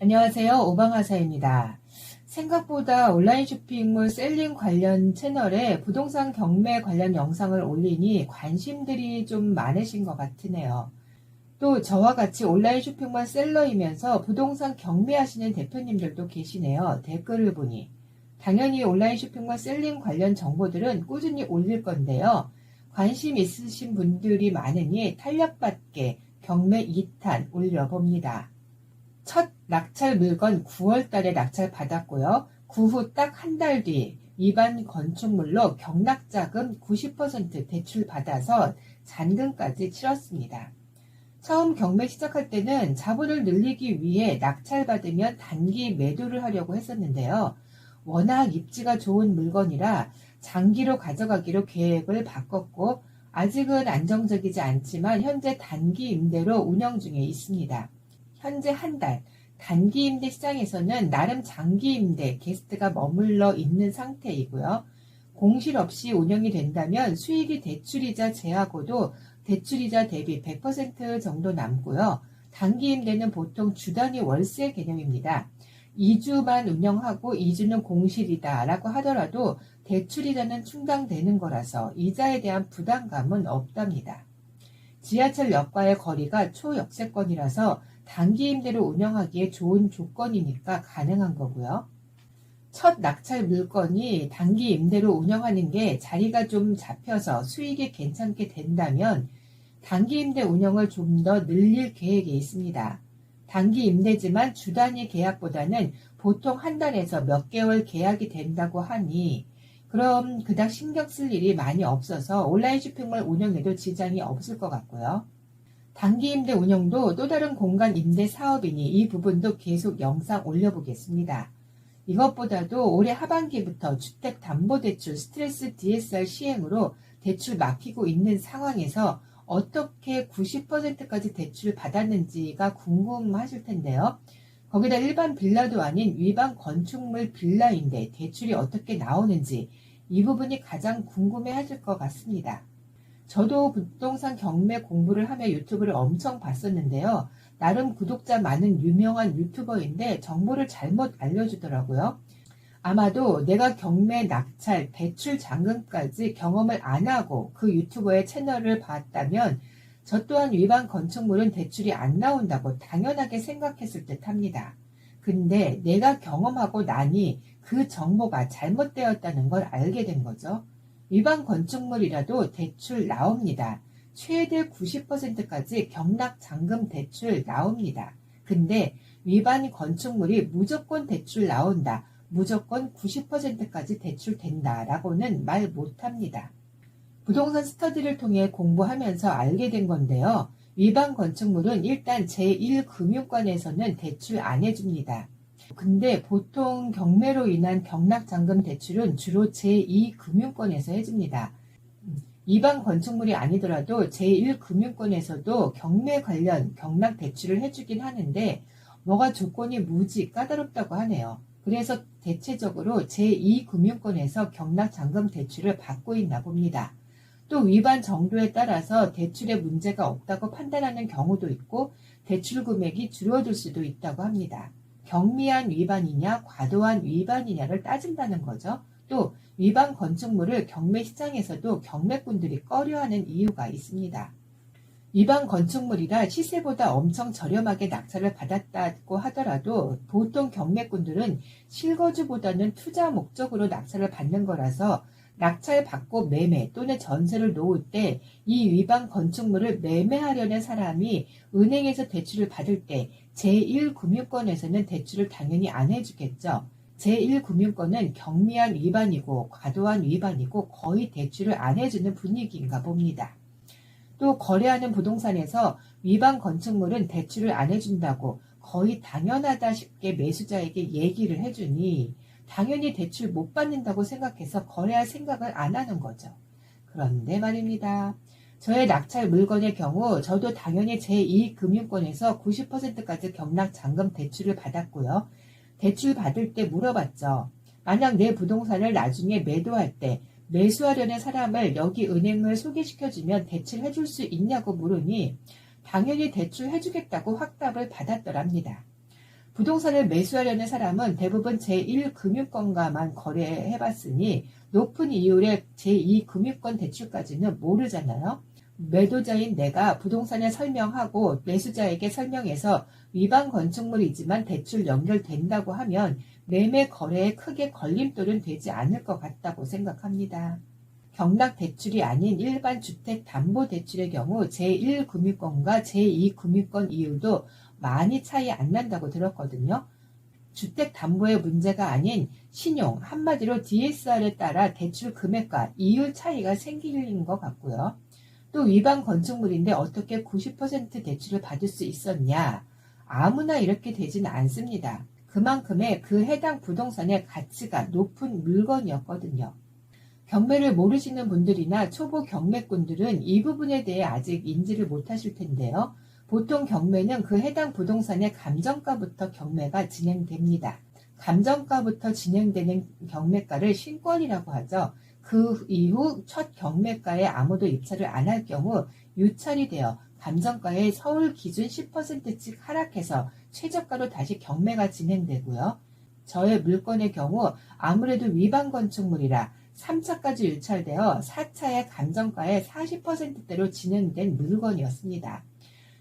안녕하세요. 오방하사입니다. 생각보다 온라인 쇼핑몰 셀링 관련 채널에 부동산 경매 관련 영상을 올리니 관심들이 좀 많으신 것 같으네요. 또 저와 같이 온라인 쇼핑몰 셀러이면서 부동산 경매하시는 대표님들도 계시네요. 댓글을 보니. 당연히 온라인 쇼핑몰 셀링 관련 정보들은 꾸준히 올릴 건데요. 관심 있으신 분들이 많으니 탄력받게 경매 2탄 올려봅니다. 첫 낙찰 물건 9월 달에 낙찰 받았고요. 그 후 딱 한 달 뒤 위반 건축물로 경락자금 90% 대출 받아서 잔금까지 치렀습니다. 처음 경매 시작할 때는 자본을 늘리기 위해 낙찰 받으면 단기 매도를 하려고 했었는데요. 워낙 입지가 좋은 물건이라 장기로 가져가기로 계획을 바꿨고 아직은 안정적이지 않지만 현재 단기 임대로 운영 중에 있습니다. 현재 한 달, 단기 임대 시장에서는 나름 장기 임대, 게스트가 머물러 있는 상태이고요. 공실 없이 운영이 된다면 수익이 대출이자 제하고도 대출이자 대비 100% 정도 남고요. 단기 임대는 보통 주 단위 월세 개념입니다. 2주만 운영하고 2주는 공실이다 라고 하더라도 대출이자는 충당되는 거라서 이자에 대한 부담감은 없답니다. 지하철역과의 거리가 초역세권이라서 단기 임대로 운영하기에 좋은 조건이니까 가능한 거고요. 첫 낙찰 물건이 단기 임대로 운영하는 게 자리가 좀 잡혀서 수익이 괜찮게 된다면 단기 임대 운영을 좀 더 늘릴 계획이 있습니다. 단기 임대지만 주 단위 계약보다는 보통 한 달에서 몇 개월 계약이 된다고 하니 그럼 그닥 신경 쓸 일이 많이 없어서 온라인 쇼핑몰 운영에도 지장이 없을 것 같고요. 단기 임대 운영도 또 다른 공간 임대 사업이니 이 부분도 계속 영상 올려보겠습니다. 이것보다도 올해 하반기부터 주택담보대출 스트레스 DSR 시행으로 대출 막히고 있는 상황에서 어떻게 90%까지 대출을 받았는지가 궁금하실 텐데요. 거기다 일반 빌라도 아닌 위반 건축물 빌라인데 대출이 어떻게 나오는지 이 부분이 가장 궁금해 하실 것 같습니다. 저도 부동산 경매 공부를 하며 유튜브를 엄청 봤었는데요. 나름 구독자 많은 유명한 유튜버인데 정보를 잘못 알려주더라고요. 아마도 내가 경매, 낙찰, 대출 잔금까지 경험을 안 하고 그 유튜버의 채널을 봤다면 저 또한 위반 건축물은 대출이 안 나온다고 당연하게 생각했을 듯 합니다. 근데 내가 경험하고 나니 그 정보가 잘못되었다는 걸 알게 된 거죠. 위반 건축물이라도 대출 나옵니다. 최대 90%까지 경락 잔금 대출 나옵니다. 근데 위반 건축물이 무조건 대출 나온다. 무조건 90%까지 대출된다 라고는 말 못합니다. 부동산 스터디를 통해 공부하면서 알게 된 건데요. 위반 건축물은 일단 제1금융권에서는 대출 안 해줍니다. 근데 보통 경매로 인한 경락잔금 대출은 주로 제2금융권에서 해줍니다. 위반 건축물이 아니더라도 제1금융권에서도 경매 관련 경락 대출을 해주긴 하는데 뭐가 조건이 무지 까다롭다고 하네요. 그래서 대체적으로 제2금융권에서 경락잔금 대출을 받고 있나 봅니다. 또 위반 정도에 따라서 대출에 문제가 없다고 판단하는 경우도 있고 대출 금액이 줄어들 수도 있다고 합니다. 경미한 위반이냐 과도한 위반이냐를 따진다는 거죠. 또 위반 건축물을 경매 시장에서도 경매꾼들이 꺼려하는 이유가 있습니다. 위반 건축물이라 시세보다 엄청 저렴하게 낙찰을 받았다고 하더라도 보통 경매꾼들은 실거주보다는 투자 목적으로 낙찰을 받는 거라서 낙찰 받고 매매 또는 전세를 놓을 때 이 위반 건축물을 매매하려는 사람이 은행에서 대출을 받을 때 제1금융권에서는 대출을 당연히 안 해주겠죠. 제1금융권은 경미한 위반이고 과도한 위반이고 거의 대출을 안 해주는 분위기인가 봅니다. 또 거래하는 부동산에서 위반 건축물은 대출을 안 해준다고 거의 당연하다 싶게 매수자에게 얘기를 해주니 당연히 대출 못 받는다고 생각해서 거래할 생각을 안 하는 거죠. 그런데 말입니다. 저의 낙찰 물건의 경우 저도 당연히 제2금융권에서 90%까지 경락잔금 대출을 받았고요. 대출 받을 때 물어봤죠. 만약 내 부동산을 나중에 매도할 때 매수하려는 사람을 여기 은행을 소개시켜주면 대출해줄 수 있냐고 물으니 당연히 대출해주겠다고 확답을 받았더랍니다. 부동산을 매수하려는 사람은 대부분 제1금융권과만 거래해봤으니 높은 이율의 제2금융권 대출까지는 모르잖아요. 매도자인 내가 부동산에 설명하고 매수자에게 설명해서 위반 건축물이지만 대출 연결된다고 하면 매매 거래에 크게 걸림돌은 되지 않을 것 같다고 생각합니다. 경락 대출이 아닌 일반 주택담보대출의 경우 제1금융권과 제2금융권 이율도 많이 차이 안 난다고 들었거든요. 주택담보의 문제가 아닌 신용, 한마디로 DSR에 따라 대출 금액과 이율 차이가 생기는 것 같고요. 또 위반 건축물인데 어떻게 90% 대출을 받을 수 있었냐? 아무나 이렇게 되지는 않습니다. 그만큼의 그 해당 부동산의 가치가 높은 물건이었거든요. 경매를 모르시는 분들이나 초보 경매꾼들은 이 부분에 대해 아직 인지를 못하실 텐데요. 보통 경매는 그 해당 부동산의 감정가부터 경매가 진행됩니다. 감정가부터 진행되는 경매가를 신권이라고 하죠. 그 이후 첫 경매가에 아무도 입찰을 안 할 경우 유찰이 되어 감정가의 서울 기준 10%씩 하락해서 최저가로 다시 경매가 진행되고요. 저의 물건의 경우 아무래도 위반 건축물이라 3차까지 유찰되어 4차의 감정가의 40%대로 진행된 물건이었습니다.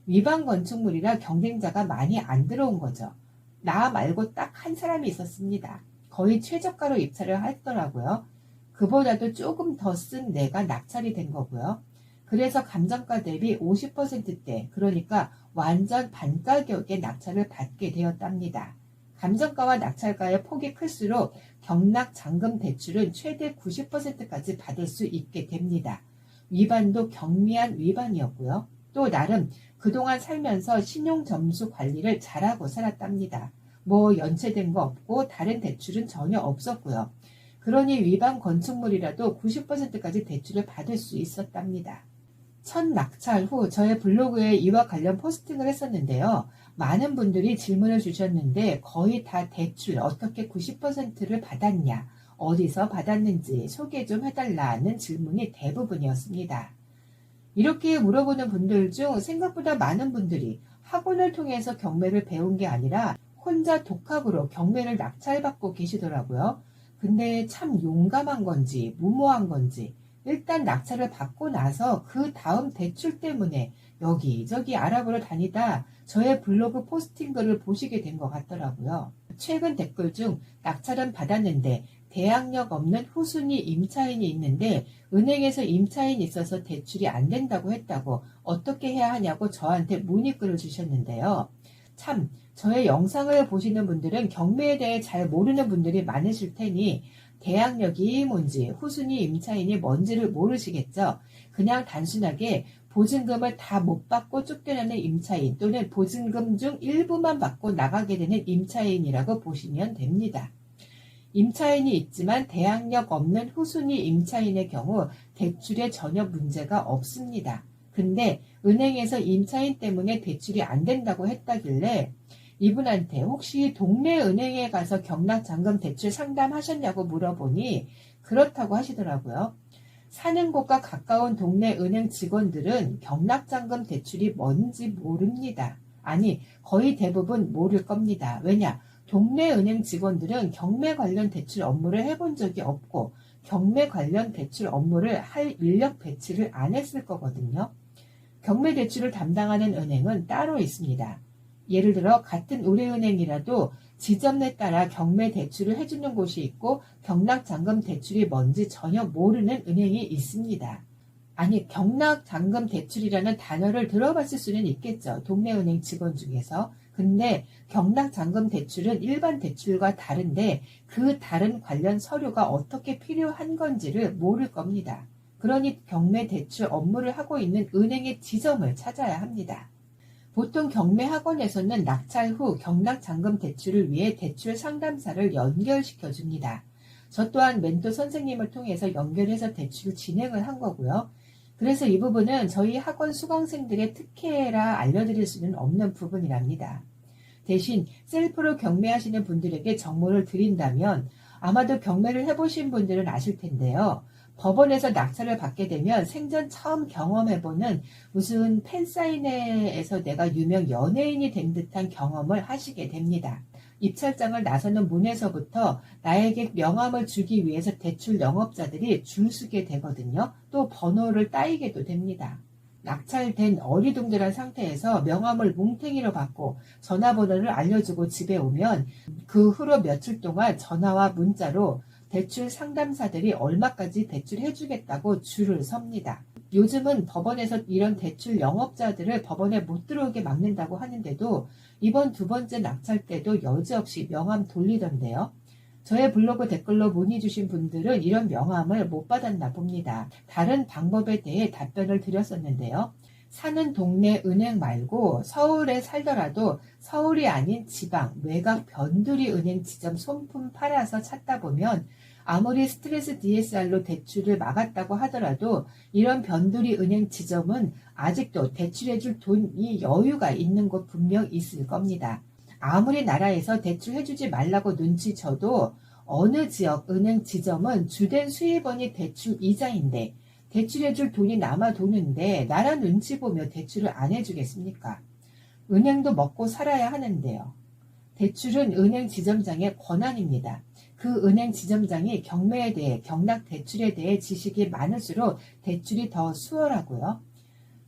위반 건축물이라 경쟁자가 많이 안 들어온 거죠. 나 말고 딱 한 사람이 있었습니다. 거의 최저가로 입찰을 했더라고요. 그보다도 조금 더 쓴 내가 낙찰이 된 거고요. 그래서 감정가 대비 50%대, 그러니까 완전 반가격에 낙찰을 받게 되었답니다. 감정가와 낙찰가의 폭이 클수록 경락 잔금 대출은 최대 90%까지 받을 수 있게 됩니다. 위반도 경미한 위반이었고요. 또 나름 그동안 살면서 신용점수 관리를 잘하고 살았답니다. 뭐 연체된 거 없고 다른 대출은 전혀 없었고요. 그러니 위반 건축물이라도 90%까지 대출을 받을 수 있었답니다. 첫 낙찰 후 저의 블로그에 이와 관련 포스팅을 했었는데요. 많은 분들이 질문을 주셨는데 거의 다 대출 어떻게 90%를 받았냐, 어디서 받았는지 소개 좀 해달라는 질문이 대부분이었습니다. 이렇게 물어보는 분들 중 생각보다 많은 분들이 학원을 통해서 경매를 배운 게 아니라 혼자 독학으로 경매를 낙찰받고 계시더라고요. 근데 참 용감한 건지 무모한 건지 일단 낙찰을 받고 나서 그 다음 대출 때문에 여기저기 알아보러 다니다 저의 블로그 포스팅 글을 보시게 된 것 같더라고요. 최근 댓글 중 낙찰은 받았는데 대항력 없는 후순위 임차인이 있는데 은행에서 임차인이 있어서 대출이 안 된다고 했다고 어떻게 해야 하냐고 저한테 문의글을 주셨는데요. 참 저의 영상을 보시는 분들은 경매에 대해 잘 모르는 분들이 많으실 테니 대항력이 뭔지 후순위 임차인이 뭔지를 모르시겠죠. 그냥 단순하게 보증금을 다 못 받고 쫓겨나는 임차인 또는 보증금 중 일부만 받고 나가게 되는 임차인이라고 보시면 됩니다. 임차인이 있지만 대항력 없는 후순위 임차인의 경우 대출에 전혀 문제가 없습니다. 근데 은행에서 임차인 때문에 대출이 안 된다고 했다길래 이분한테 혹시 동네 은행에 가서 경락잔금 대출 상담하셨냐고 물어보니 그렇다고 하시더라고요. 사는 곳과 가까운 동네 은행 직원들은 경락잔금 대출이 뭔지 모릅니다. 아니 거의 대부분 모를 겁니다. 왜냐? 동네 은행 직원들은 경매 관련 대출 업무를 해본 적이 없고 경매 관련 대출 업무를 할 인력 배치를 안 했을 거거든요. 경매 대출을 담당하는 은행은 따로 있습니다. 예를 들어 같은 우리은행이라도 지점에 따라 경매 대출을 해주는 곳이 있고 경락잔금 대출이 뭔지 전혀 모르는 은행이 있습니다. 아니 경락잔금 대출이라는 단어를 들어봤을 수는 있겠죠. 동네 은행 직원 중에서. 근데 경락잔금 대출은 일반 대출과 다른데 그 다른 관련 서류가 어떻게 필요한 건지를 모를 겁니다. 그러니 경매 대출 업무를 하고 있는 은행의 지점을 찾아야 합니다. 보통 경매 학원에서는 낙찰 후 경락잔금 대출을 위해 대출 상담사를 연결시켜 줍니다. 저 또한 멘토 선생님을 통해서 연결해서 대출 진행을 한 거고요. 그래서 이 부분은 저희 학원 수강생들의 특혜라 알려드릴 수는 없는 부분이랍니다. 대신 셀프로 경매하시는 분들에게 정보를 드린다면 아마도 경매를 해보신 분들은 아실 텐데요. 법원에서 낙찰을 받게 되면 생전 처음 경험해보는 무슨 팬사인회에서 내가 유명 연예인이 된 듯한 경험을 하시게 됩니다. 입찰장을 나서는 문에서부터 나에게 명함을 주기 위해서 대출 영업자들이 줄 서게 되거든요. 또 번호를 따이게도 됩니다. 낙찰된 어리둥절한 상태에서 명함을 뭉탱이로 받고 전화번호를 알려주고 집에 오면 그 후로 며칠 동안 전화와 문자로 대출 상담사들이 얼마까지 대출해주겠다고 줄을 섭니다. 요즘은 법원에서 이런 대출 영업자들을 법원에 못 들어오게 막는다고 하는데도 이번 두 번째 낙찰 때도 여지없이 명함 돌리던데요. 저의 블로그 댓글로 문의 주신 분들은 이런 명함을 못 받았나 봅니다. 다른 방법에 대해 답변을 드렸었는데요. 사는 동네 은행 말고 서울에 살더라도 서울이 아닌 지방, 외곽 변두리 은행 지점 손품 팔아서 찾다 보면 아무리 스트레스 DSR로 대출을 막았다고 하더라도 이런 변두리 은행 지점은 아직도 대출해줄 돈이 여유가 있는 곳 분명 있을 겁니다. 아무리 나라에서 대출해주지 말라고 눈치쳐도 어느 지역 은행 지점은 주된 수입원이 대출 이자인데 대출해줄 돈이 남아 도는데 나라 눈치 보며 대출을 안 해주겠습니까? 은행도 먹고 살아야 하는데요. 대출은 은행 지점장의 권한입니다. 그 은행 지점장이 경매에 대해 경락 대출에 대해 지식이 많을수록 대출이 더 수월하고요.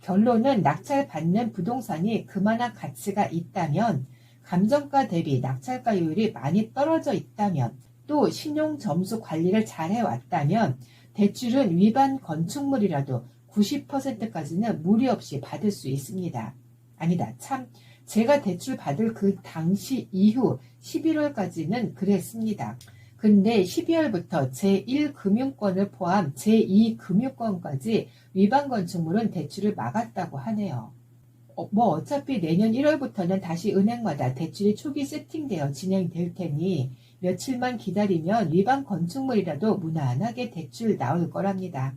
결론은 낙찰받는 부동산이 그만한 가치가 있다면 감정가 대비 낙찰가율이 많이 떨어져 있다면 또 신용점수 관리를 잘 해왔다면 대출은 위반 건축물이라도 90%까지는 무리 없이 받을 수 있습니다. 아니다, 참 제가 대출 받을 그 당시 이후 11월까지는 그랬습니다. 근데 12월부터 제1금융권을 포함 제2금융권까지 위반 건축물은 대출을 막았다고 하네요. 어차피 내년 1월부터는 다시 은행마다 대출이 초기 세팅되어 진행될 테니 며칠만 기다리면 위반 건축물이라도 무난하게 대출 나올 거랍니다.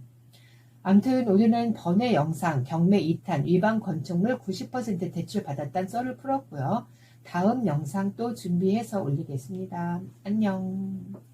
아무튼 오늘은 번외 영상 경매 2탄 위반 건축물 90% 대출 받았다는 썰을 풀었고요. 다음 영상 또 준비해서 올리겠습니다. 안녕.